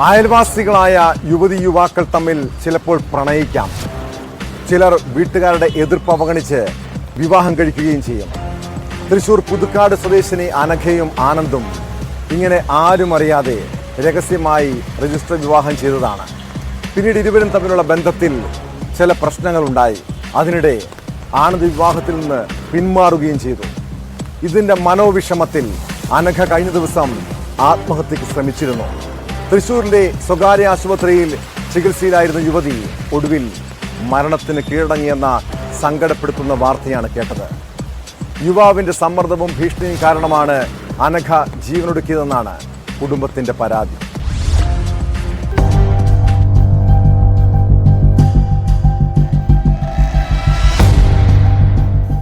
അയൽവാസികളായ യുവതി യുവാക്കൾ തമ്മിൽ ചിലപ്പോൾ പ്രണയിക്കാം. ചിലർ വീട്ടുകാരുടെ എതിർപ്പ് അവഗണിച്ച് വിവാഹം കഴിക്കുകയും ചെയ്യും. തൃശൂർ പുതുക്കാട് സ്വദേശിനി അനഘയും ആനന്ദും ഇങ്ങനെ ആരും അറിയാതെ രഹസ്യമായി രജിസ്റ്റർ വിവാഹം ചെയ്തതാണ്. പിന്നീട് ഇരുവരും തമ്മിലുള്ള ബന്ധത്തിൽ ചില പ്രശ്നങ്ങളുണ്ടായി. അതിനിടെ ആനന്ദ് വിവാഹത്തിൽ നിന്ന് പിന്മാറുകയും ചെയ്തു. ഇതിൻ്റെ മനോവിഷമത്തിൽ അനഘ കഴിഞ്ഞ ദിവസം ആത്മഹത്യക്ക് ശ്രമിച്ചിരുന്നു. തൃശൂരിലെ സ്വകാര്യ ആശുപത്രിയിൽ ചികിത്സയിലായിരുന്ന യുവതി ഒടുവിൽ മരണത്തിന് കീഴടങ്ങിയെന്ന സങ്കടപ്പെടുത്തുന്ന വാർത്തയാണ് കേട്ടത്. യുവാവിൻ്റെ സമ്മർദ്ദവും ഭീഷണിയും കാരണമാണ് അനഘ ജീവനൊടുക്കിയതെന്നാണ് കുടുംബത്തിൻ്റെ പരാതി.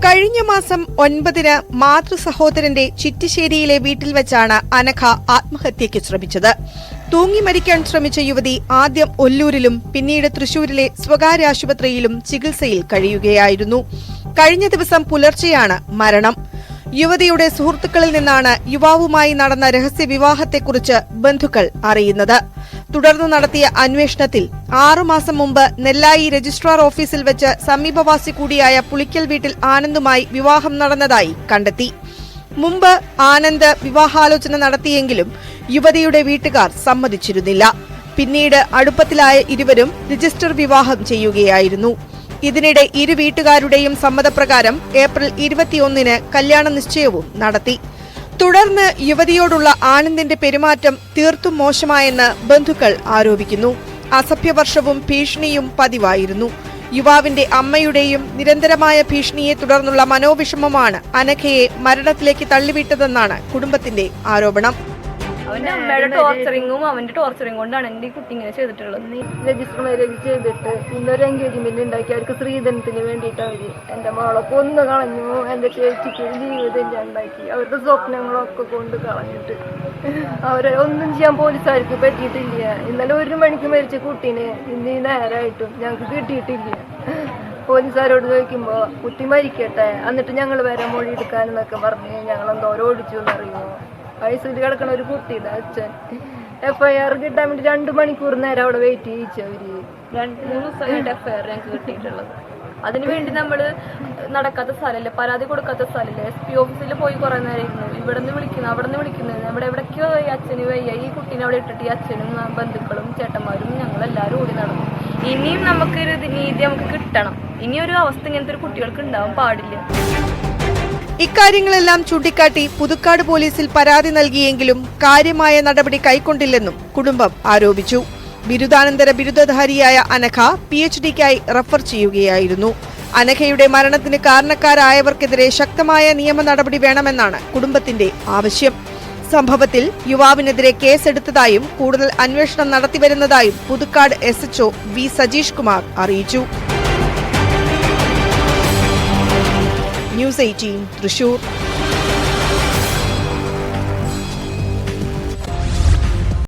കഴിഞ്ഞ മാസം 9-ന് മാതൃസഹോദരന്റെ ചിറ്റിശ്ശേരിയിലെ വീട്ടിൽ വെച്ചാണ് അനഘ ആത്മഹത്യയ്ക്ക് ശ്രമിച്ചത്. തൂങ്ങി മരിക്കാൻ ശ്രമിച്ച യുവതി ആദ്യം ഒല്ലൂരിലും പിന്നീട് തൃശൂരിലെ സ്വകാര്യ ആശുപത്രിയിലും ചികിത്സയിൽ കഴിയുകയായിരുന്നു. കഴിഞ്ഞ ദിവസം പുലർച്ചെയാണ് മരണം. യുവതിയുടെ സുഹൃത്തുക്കളിൽ നിന്നാണ് യുവാവുമായി നടന്ന രഹസ്യ വിവാഹത്തെക്കുറിച്ച് ബന്ധുക്കൾ അറിയുന്നത്. തുടർന്ന് നടത്തിയ അന്വേഷണത്തിൽ 6 മാസം മുമ്പ് നെല്ലായി രജിസ്ട്രാർ ഓഫീസിൽ വെച്ച് സമീപവാസി കൂടിയായ പുളിക്കൽ വീട്ടിൽ ആനന്ദുമായി വിവാഹം നടന്നതായി കണ്ടെത്തി. മുമ്പ് ആനന്ദ് വിവാഹാലോചന നടത്തിയെങ്കിലും യുവതിയുടെ വീട്ടുകാർ സമ്മതിച്ചിരുന്നില്ല. പിന്നീട് അടുപ്പത്തിലായ ഇരുവരും രജിസ്റ്റർ വിവാഹം ചെയ്യുകയായിരുന്നു. ഇതിനിടെ ഇരു വീട്ടുകാരുടെയും സമ്മതപ്രകാരം ഏപ്രിൽ 21-ന് കല്യാണ നിശ്ചയവും നടത്തി. തുടർന്ന് യുവതിയോടുള്ള ആനന്ദിന്റെ പെരുമാറ്റം തീർത്തും മോശമായെന്ന് ബന്ധുക്കൾ ആരോപിക്കുന്നു. അസഭ്യവർഷവും ഭീഷണിയും പതിവായിരുന്നു. യുവാവിന്റെ അമ്മയുടെയും നിരന്തരമായ ഭീഷണിയെ തുടർന്നുള്ള മനോവിഷമമാണ് അനഘയെ മരണത്തിലേക്ക് തള്ളിവിട്ടതെന്നാണ് കുടുംബത്തിന്റെ ആരോപണം. അവന്റെ അമ്മയുടെ ടോർച്ചറിങ് കൊണ്ടാണ് എന്റെ കുട്ടി ഇങ്ങനെ ചെയ്തിട്ടുള്ളത്. രജിസ്റ്റർ മാരേജ് ചെയ്തിട്ട് ഇന്നൊരു എൻഗേജ്മെന്റ് ഉണ്ടാക്കി അവർക്ക് സ്ത്രീധനത്തിന് വേണ്ടിയിട്ട് അവര് എന്റെ മോളെ കൊന്നു കളഞ്ഞു. എന്റെ ചേച്ചിക്ക് ഒരു ജീവിതം ഉണ്ടാക്കി അവരുടെ സ്വപ്നങ്ങളൊക്കെ കൊണ്ട് കളഞ്ഞിട്ട് അവരെ ഒന്നും ചെയ്യാൻ പോലീസുകാർക്ക് പറ്റിയിട്ടില്ല. ഇന്നലെ 1 മണിക്ക് മരിച്ച കുട്ടീനെ ഇന്ന് നേരമായിട്ടും ഞങ്ങൾക്ക് കിട്ടിയിട്ടില്ല. പോലീസുകാരോട് ചോദിക്കുമ്പോ കുട്ടി മരിക്കട്ടെ എന്നിട്ട് ഞങ്ങൾ വരെ മൊഴി എടുക്കാനെന്നൊക്കെ പറഞ്ഞ് ഞങ്ങൾ എന്തോരം ഓടിച്ചു എന്നറിയുമോ. ഐസിൽ കിടക്കണ ഒരു കുട്ടിയുടെ അച്ഛൻ FIR കിട്ടാൻ വേണ്ടി 2 മണിക്കൂർ നേരം അവിടെ വെയിറ്റ് ചെയ്യിച്ചവര് 2-3 ദിവസമായിട്ട് FIR ഞങ്ങൾക്ക് കിട്ടിയിട്ടുള്ളത്. അതിനുവേണ്ടി നമ്മള് നടക്കാത്ത സ്ഥലമല്ലേ, പരാതി കൊടുക്കാത്ത സ്ഥലമല്ലേ, SP ഓഫീസിൽ പോയി കുറെ നേരം ഇരുന്നു. ഇവിടെ നിന്ന് വിളിക്കുന്നു, അവിടെ നിന്ന് വിളിക്കുന്നത്. നമ്മുടെ എവിടേക്കോ ഈ അച്ഛന് വയ്യ. ഈ കുട്ടീനെ അവിടെ ഇട്ടിട്ട് ഈ അച്ഛനും ബന്ധുക്കളും ചേട്ടന്മാരും ഞങ്ങളെല്ലാവരും ഓടി നടന്നു. ഇനിയും നമുക്കൊരു നീതി നമുക്ക് കിട്ടണം. ഇനിയൊരു അവസ്ഥ ഇങ്ങനത്തെ ഒരു കുട്ടികൾക്ക് ഉണ്ടാവാൻ പാടില്ല. ഇക്കാര്യങ്ങളെല്ലാം ചൂണ്ടിക്കാട്ടി പുതുക്കാട് പോലീസിൽ പരാതി നൽകിയെങ്കിലും കാര്യമായ നടപടി കൈക്കൊണ്ടില്ലെന്നും കുടുംബം ആരോപിച്ചു. ബിരുദാനന്തര ബിരുദധാരിയായ അനഘ PhDക്കായി റഫർ ചെയ്യുകയായിരുന്നു. അനഘയുടെ മരണത്തിന് കാരണക്കാരായവർക്കെതിരെ ശക്തമായ നിയമ നടപടി വേണമെന്നാണ് കുടുംബത്തിന്റെ ആവശ്യം. സംഭവത്തിൽ യുവാവിനെതിരെ കേസെടുത്തതായും കൂടുതൽ അന്വേഷണം നടത്തിവരുന്നതായും പുതുക്കാട് SHO V സജീഷ് കുമാർ അറിയിച്ചു. News 18 തൃശൂർ.